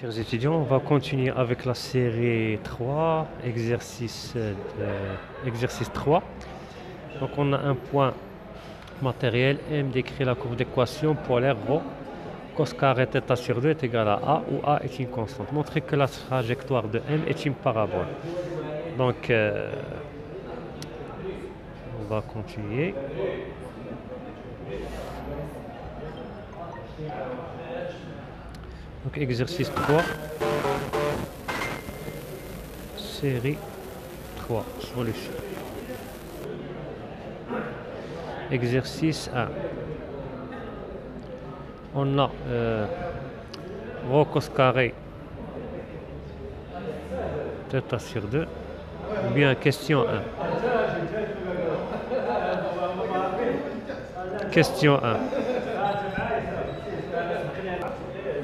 Chers étudiants, on va continuer avec la série 3, exercice 3. Donc on a un point matériel, M décrit la courbe d'équation polaire ρ, cos carré θ sur 2 est égal à A, où A est une constante. Montrer que la trajectoire de M est une parabole. Donc on va continuer. Donc exercice 3, série 3, solution. Exercice 1. On a ρ cos carré θ sur 2, ou bien question 1. Question 1.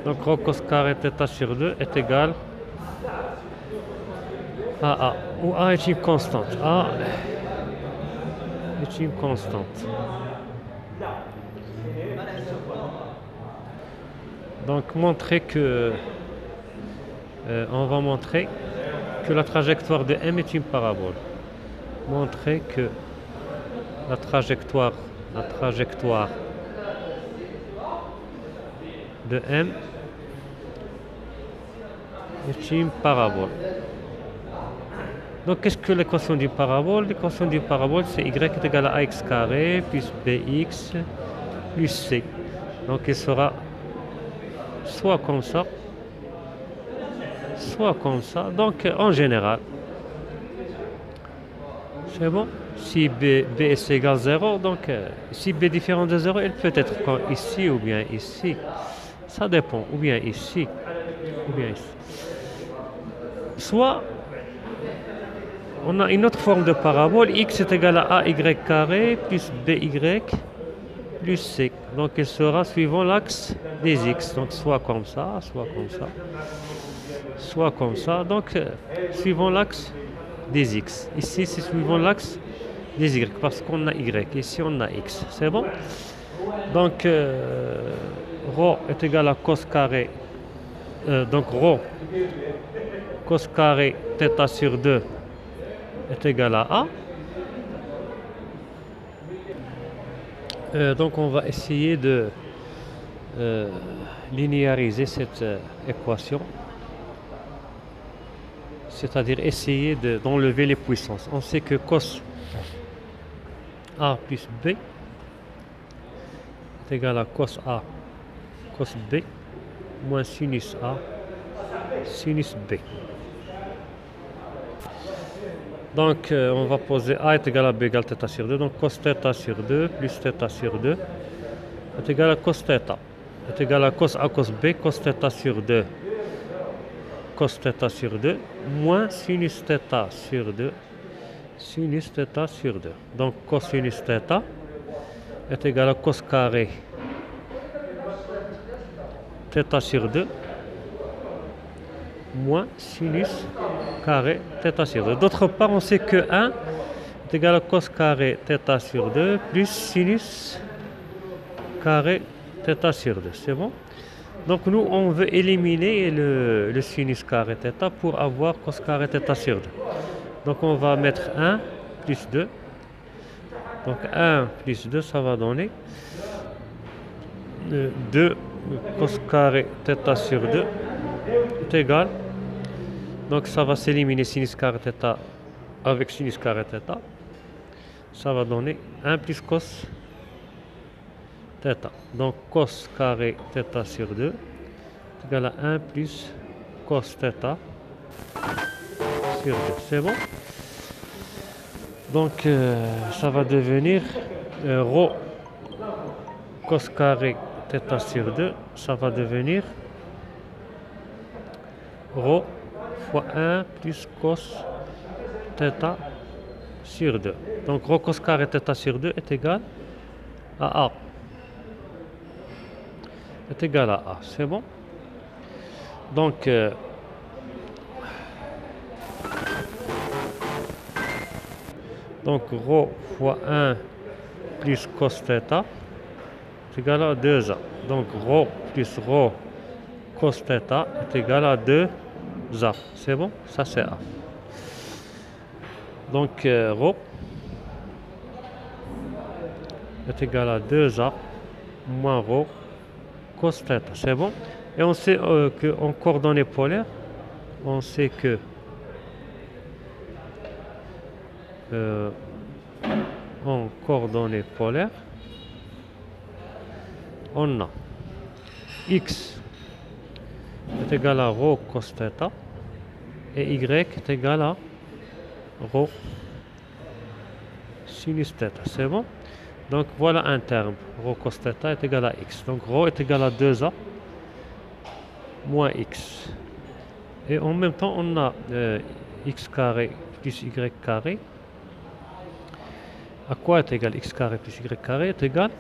Donc ρ cos carré θ sur 2 est égal à A, où A est une constante. A est une constante. Donc montrer que on va montrer que la trajectoire de M est une parabole. Montrer que la trajectoire de M est une parabole. Donc qu'est-ce que l'équation d'une parabole? L'équation d'une parabole, c'est y est égal à ax carré plus bx plus c. Donc il sera soit comme ça, soit comme ça. Donc en général, c'est bon. Si b est égal à 0, donc si b est différent de 0, il peut être ici ou bien ici. Ça dépend, ou bien ici, ou bien ici. Soit on a une autre forme de parabole, x est égal à ay carré plus by plus c. Donc il sera suivant l'axe des x. Donc soit comme ça, soit comme ça, soit comme ça. Donc suivant l'axe des x. Ici c'est suivant l'axe des y, parce qu'on a y. Ici on a x. C'est bon? Donc ρ est égal à cos carré. Donc ρ cos carré θ sur 2 est égal à A. Donc on va essayer de linéariser cette équation, c'est-à-dire essayer d'enlever les puissances. On sait que cos A plus B est égal à cos A cos B moins sinus A sinus B. Donc on va poser A est égal à B égale θ sur 2. Donc cos θ sur 2 plus θ sur 2 est égal à cos θ. Est égal à cos A cos B cos θ sur 2. Cos θ sur 2 moins sinus θ sur 2. Sinus θ sur 2. Donc cosinus θ est égal à cos carré θ sur 2 moins sinus carré θ sur 2. D'autre part, on sait que 1 est égal à cos carré θ sur 2 plus sinus carré θ sur 2. C'est bon? Donc nous, on veut éliminer le sinus carré θ pour avoir cos carré θ sur 2. Donc on va mettre 1 plus 2. Donc 1 plus 2, ça va donner 2 cos carré θ sur 2 est égal. Donc ça va s'éliminer sinus carré θ avec sinus carré θ. Ça va donner 1 plus cos θ. Donc cos carré θ sur 2 est égal à 1 plus cos θ sur 2. C'est bon? Donc ça va devenir ρ cos carré θ sur 2. Ça va devenir ρ fois 1 plus cos θ sur 2. Donc ρ cos carré θ sur 2 est égal à A. Est égal à A. C'est bon? Donc ρ fois 1 plus cos θ est égal à 2A. Donc ρ plus ρ cos θ est égal à 2A. C'est bon? Ça c'est A. Donc ρ est égal à 2A moins ρ cos θ. C'est bon? Et on sait qu'en coordonnées polaires, on sait que en coordonnées polaires, on a x est égal à ρ cos θ et y est égal à ρ sinus θ. C'est bon? Donc voilà un terme. Ρ cos θ est égal à x. Donc ρ est égal à 2a moins x. Et en même temps, on a x carré plus y carré. À quoi est égal x carré plus y carré est égal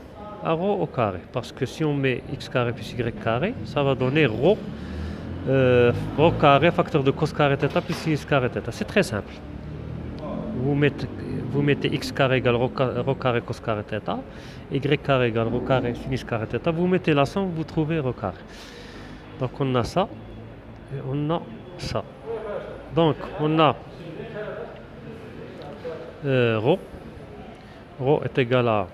à ρ au carré. Parce que si on met x carré plus y carré, ça va donner ρ carré facteur de cos carré θ plus sinus carré θ. C'est très simple. Vous mettez x carré égale ρ carré cos carré θ, y carré égale ρ carré sinus carré θ. Vous mettez la somme, vous trouvez ρ carré. Donc on a ça et on a ça. Donc on a ρ. ρ est égal à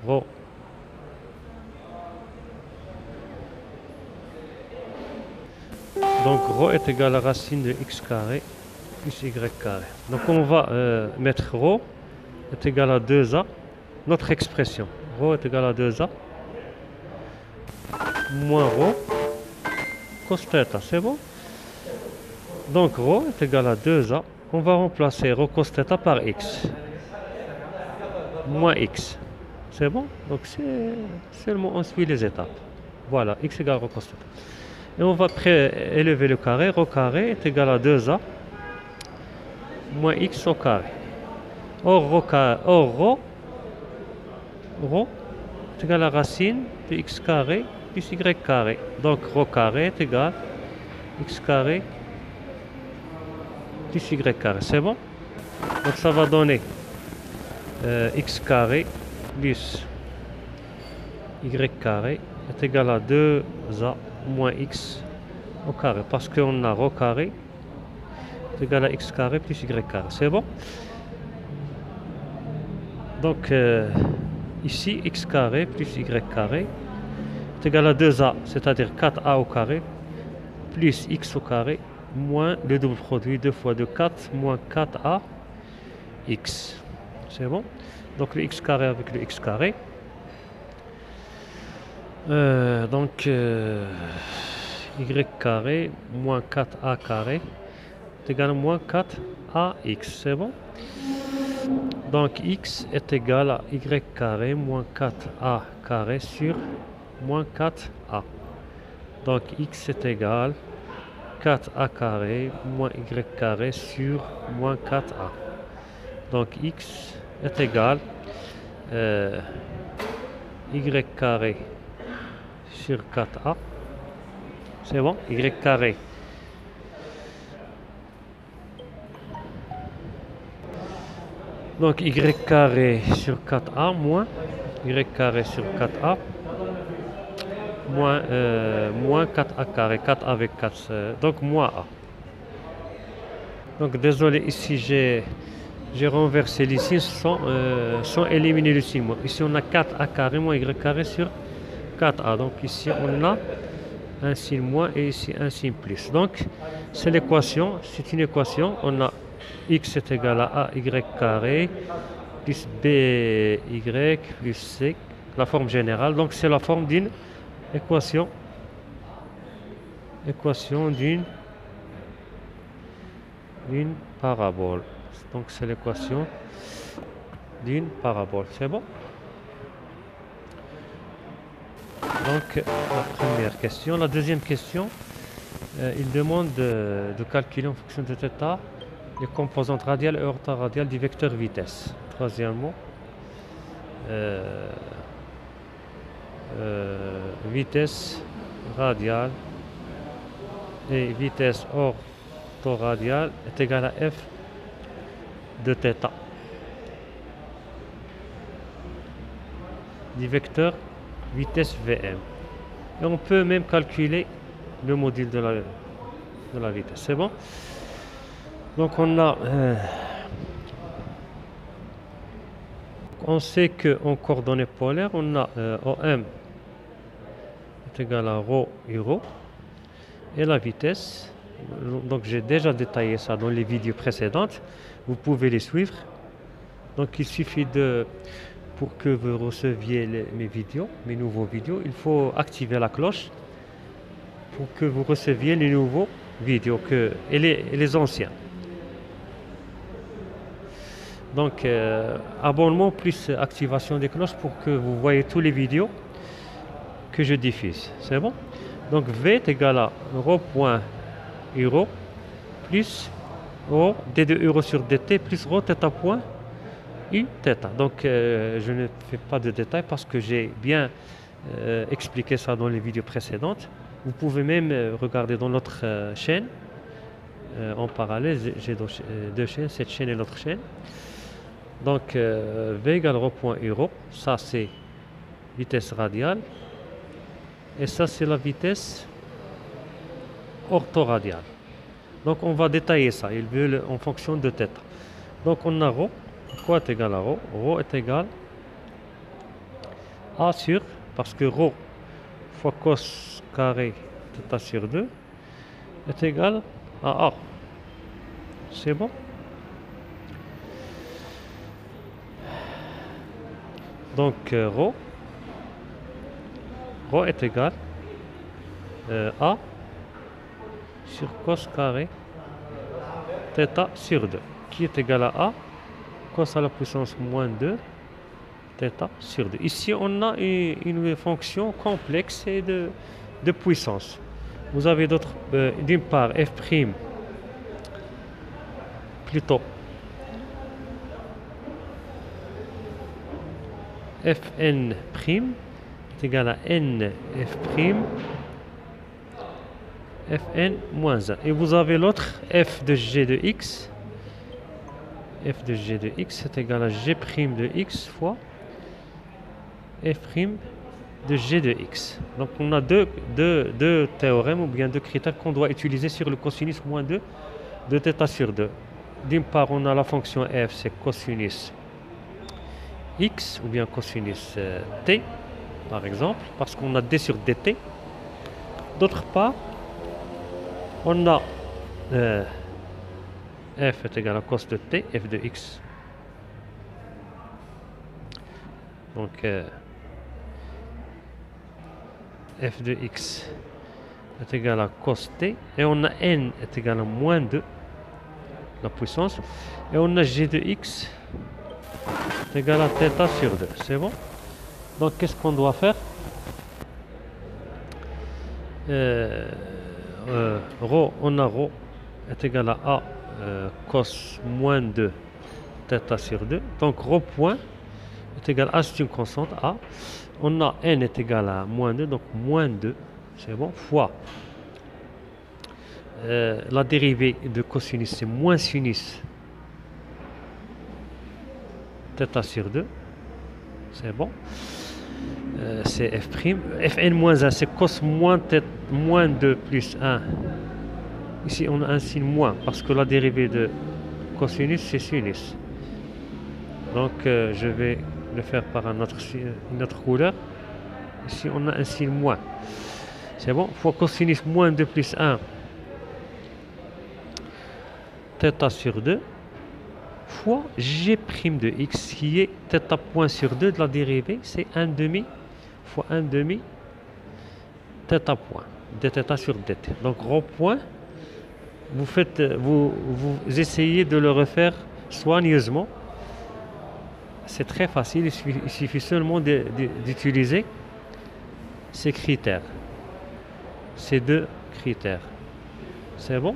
ρ donc ρ est égal à racine de x carré plus y carré. Donc on va mettre ρ est égal à 2a, notre expression. Ρ est égal à 2a moins ρ cos θ. C'est bon? Donc ρ est égal à 2a. On va remplacer ρ cos θ par x moins x. C'est bon? Donc c'est seulement on suit les étapes. Voilà, x égale ρ cos θ. Et on va élever le carré. Ρ carré est égal à 2a moins x au carré. Or ρ est égal à racine de x carré plus y carré. Donc ρ carré est égal à x carré plus y carré. C'est bon? Donc ça va donner x carré plus y carré est égal à 2a moins x au carré. Parce qu'on a ρ carré est égal à x carré plus y carré. C'est bon? Donc ici x carré plus y carré est égal à 2a, c'est-à-dire 4a au carré plus x au carré moins le double produit 2 fois 2, 4 moins 4a x. C'est bon? Donc le x carré avec le x carré. Donc y carré moins 4a carré est égal à moins 4ax. C'est bon? Donc x est égal à y carré moins 4a carré sur moins 4a. Donc x est égal à 4a carré moins y carré sur moins 4a. Donc x est égal y carré sur 4a. C'est bon? Y carré donc y carré sur 4a moins y carré sur 4a moins 4a carré, 4 avec 4, donc moins a. Donc désolé, ici j'ai renversé les signes sans éliminer le signe. Ici on a 4a carré moins y carré sur 4a. Donc ici on a un signe moins et ici un signe plus. Donc c'est l'équation, c'est une équation. On a x est égal à ay carré plus by plus c, la forme générale. Donc c'est la forme d'une équation d'une parabole. Donc c'est l'équation d'une parabole. C'est bon? Donc la première question. La deuxième question, il demande de calculer en fonction de θ les composantes radiales et orthoradiales du vecteur vitesse. Troisièmement, vitesse radiale et vitesse orthoradiale est égale à f de θ du vecteur vitesse Vm. Et on peut même calculer le module de la vitesse. C'est bon? Donc on sait qu'en coordonnées polaires, on a OM est égal à ρ et ρ. Et la vitesse, donc j'ai déjà détaillé ça dans les vidéos précédentes. Vous pouvez les suivre. Donc il suffit pour que vous receviez mes vidéos, mes nouveaux vidéos, il faut activer la cloche pour que vous receviez les nouveaux vidéos et les anciens. Donc abonnement plus activation des cloches pour que vous voyez tous les vidéos que je diffuse. C'est bon? Donc V est égal à ρ.euro plus ρ d de euro sur dt plus ρ θ point u θ. Donc je ne fais pas de détails parce que j'ai bien expliqué ça dans les vidéos précédentes. Vous pouvez même regarder dans notre chaîne en parallèle. J'ai deux chaînes, cette chaîne et l'autre chaîne. Donc V égale ρ.euro, ça c'est vitesse radiale. Et ça c'est la vitesse orthoradiale. Donc on va détailler ça, il veut en fonction de θ. Donc on a ρ, quoi est égal à ρ? Ρ est égal à sur, parce que ρ fois cos carré θ sur 2 est égal à A. C'est bon? Donc ρ est égal à sur cos carré θ sur 2, qui est égal à A, cos à la puissance moins 2, θ sur 2. Ici, on a une fonction complexe et de puissance. Vous avez d'autres, d'une part, f', plutôt, fn' est égal à n f', fn moins 1. Et vous avez l'autre, f de g de x. F de g de x est égal à g' de x fois f' de g de x. Donc on a deux théorèmes ou bien deux critères qu'on doit utiliser sur le cosinus moins 2 de θ sur 2. D'une part, on a la fonction f, c'est cosinus x ou bien cosinus t, par exemple, parce qu'on a d sur dt. D'autre part, on a f est égal à cos de t, f de x. Donc f de x est égal à cos t, et on a n est égal à moins 2, la puissance, et on a g de x est égal à θ sur 2. C'est bon? Donc qu'est-ce qu'on doit faire? On a ρ est égal à A cos moins 2 θ sur 2. Donc ρ point est égal à, c'est une constante A. On a n est égal à moins 2, donc moins 2, c'est bon, fois la dérivée de cosinus, c'est moins sinus θ sur 2, c'est bon. C'est f', fn moins 1, c'est cos moins 2 plus 1. Ici, on a un signe moins, parce que la dérivée de cosinus, c'est sinus. Donc, je vais le faire par une autre couleur. Ici, on a un signe moins. C'est bon? Fois cosinus moins 2 plus 1, θ sur 2, fois g' de x, qui est θ point sur 2 de la dérivée, c'est 1 demi fois 1 demi θ point, dθ sur dt. Donc ρ point, vous essayez de le refaire soigneusement. C'est très facile, il suffit seulement d'utiliser ces critères, ces deux critères. C'est bon?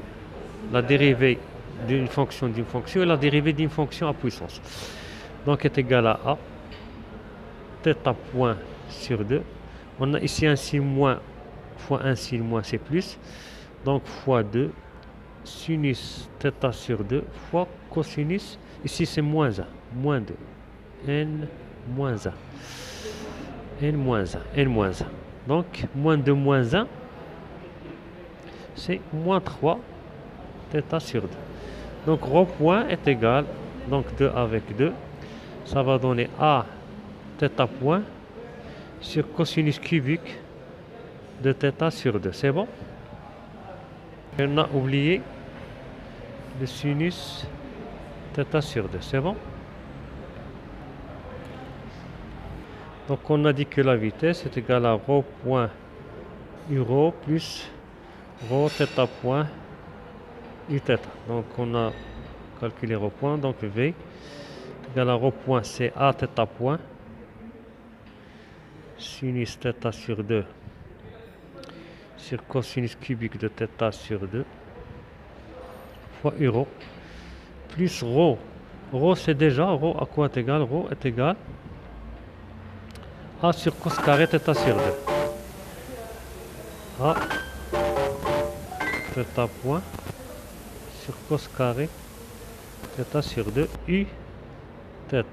La dérivée d'une fonction et la dérivée d'une fonction à puissance. Donc est égal à A, θ point sur 2. On a ici un signe moins fois un signe moins, c'est plus. Donc fois 2, sinus θ sur 2 fois cosinus, ici c'est moins 1, moins 2, n moins 1. n moins 1, n moins 1. Donc, moins 2 moins 1, c'est moins 3 θ sur 2. Donc, rho point est égal, donc 2 avec 2, ça va donner a θ point sur cosinus cubique de θ sur 2. C'est bon? Et on a oublié le sinus θ sur 2. C'est bon? Donc on a dit que la vitesse est égale à rho point u rho plus rho θ point u θ. Donc on a calculé rho point, donc V est égal à rho point, c'est a θ point sinus θ sur 2 sur cosinus cubique de θ sur 2 fois u rho plus rho. Rho c'est déjà, rho à quoi est égal? Rho est égal a sur cos carré θ sur 2. A θ point sur cos carré θ sur 2 u θ.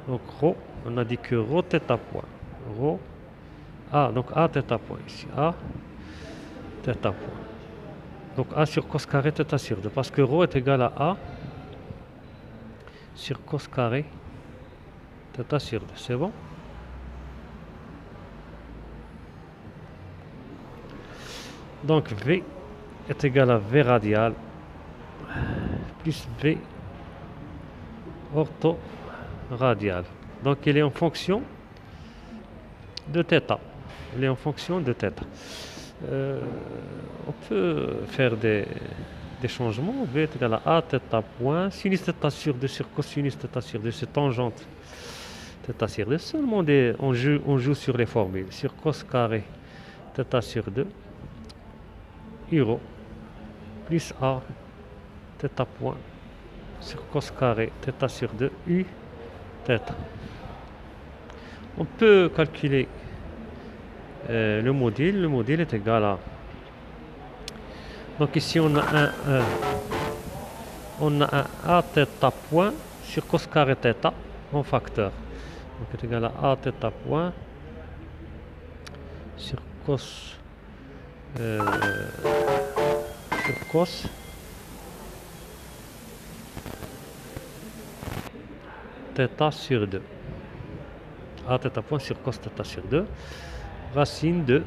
Donc rho, on a dit que rho θ point. Rho A, donc a θ point ici. A θ point. Donc a sur cos carré θ sur 2. Parce que rho est égal à a sur cos carré θ sur 2. C'est bon? Donc V est égal à V radial plus V orthoradial. Donc il est en fonction de θ. Il est en fonction de θ. On peut faire des changements. V est égal à θ point sinus θ sur 2 sur cosinus θ sur 2, c'est tangente θ sur 2. Seulement on joue sur les formules. Sur cos carré θ sur 2 u rho plus a θ point sur cos carré θ sur 2 u θ. On peut calculer le module. Le module est égal à... Donc ici on a un a θ point sur cos carré θ en facteur. Donc est égal à a θ point sur cos θ sur 2. A θ point sur cos θ sur 2. Racine de...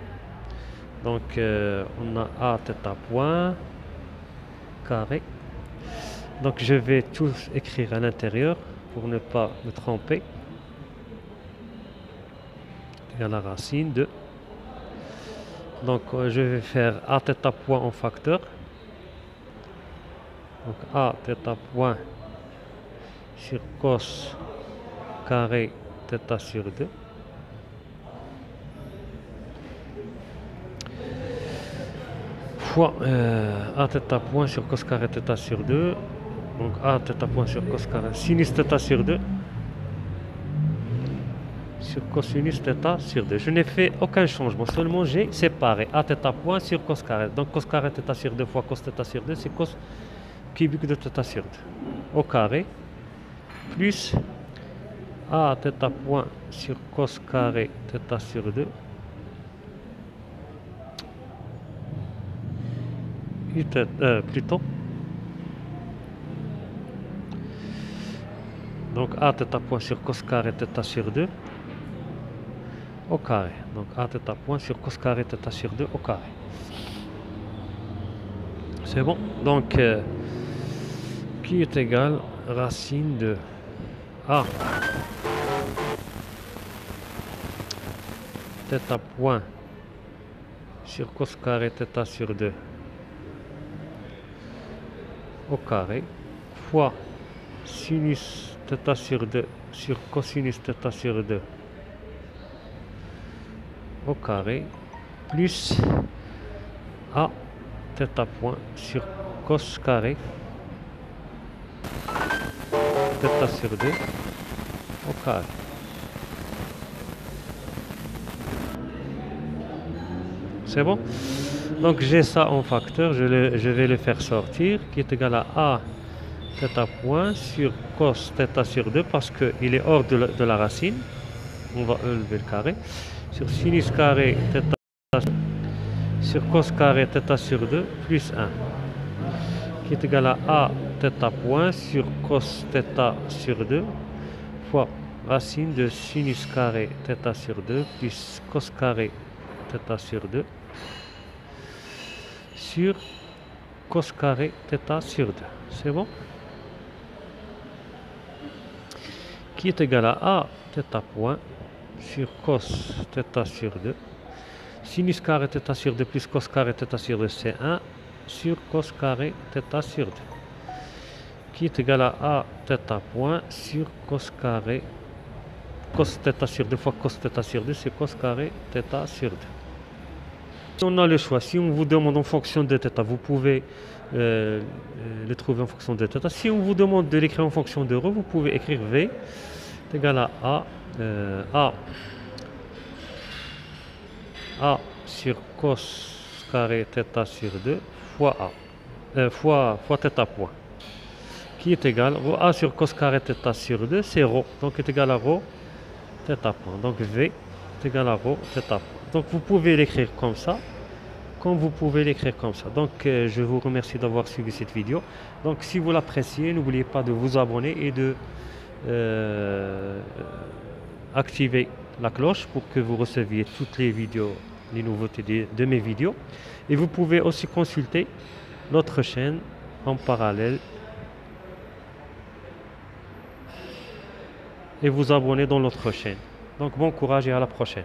Donc on a a θ point carré. Donc je vais tout écrire à l'intérieur pour ne pas me tromper. Égal à racine de... Donc je vais faire a θ point en facteur. Donc a θ point sur cos carré θ sur 2 fois a θ point sur cos carré θ sur 2. Donc a θ point sur cos carré sinus θ sur 2 sur cosinus θ sur 2. Je n'ai fait aucun changement, seulement j'ai séparé a θ point sur cos carré. Donc cos carré θ sur 2 fois cos θ sur 2, c'est cos cubique de θ sur 2 au carré plus a θ point sur cos carré θ sur 2 plutôt. Donc a θ point sur cos carré θ sur 2 au carré. Donc a θ point sur cos carré θ sur 2 au carré. C'est bon. Donc qui est égal racine de a θ point sur cos carré θ sur 2 au carré fois sinus θ sur 2 sur cosinus θ sur 2 au carré plus a θ point sur cos carré θ sur 2 au carré. C'est bon? Donc j'ai ça en facteur, je vais le faire sortir, qui est égal à a θ point sur cos θ sur 2 parce qu'il est hors de la racine. on va enlever le carré. Sur sinus carré θ sur cos carré θ sur 2 plus 1, qui est égal à A θ point sur cos θ sur 2 fois racine de sinus carré θ sur 2 plus cos carré θ sur 2 sur cos carré θ sur 2. C'est bon? Qui est égal à A θ point sur cos θ sur 2. Sinus carré θ sur 2 plus cos carré θ sur 2, c'est 1 sur cos carré θ sur 2. Qui est égal à A θ point sur cos carré cos θ sur 2 fois cos θ sur 2, c'est cos carré θ sur 2. Si on a le choix, si on vous demande en fonction de θ, vous pouvez le trouver en fonction de θ. Si on vous demande de l'écrire en fonction de ρ, vous pouvez écrire V est égal à A sur cos carré θ sur 2 fois A, fois θ point, qui est égal à A sur cos carré θ sur 2, c'est ρ, donc est égal à ρ θ point. Donc V est égal à ρ θ point. Donc vous pouvez l'écrire comme ça, comme vous pouvez l'écrire comme ça. Donc je vous remercie d'avoir suivi cette vidéo. Donc si vous l'appréciez, n'oubliez pas de vous abonner et de activer la cloche pour que vous receviez toutes les vidéos, les nouveautés de mes vidéos. Et vous pouvez aussi consulter notre chaîne en parallèle et vous abonner dans notre chaîne. Donc bon courage et à la prochaine.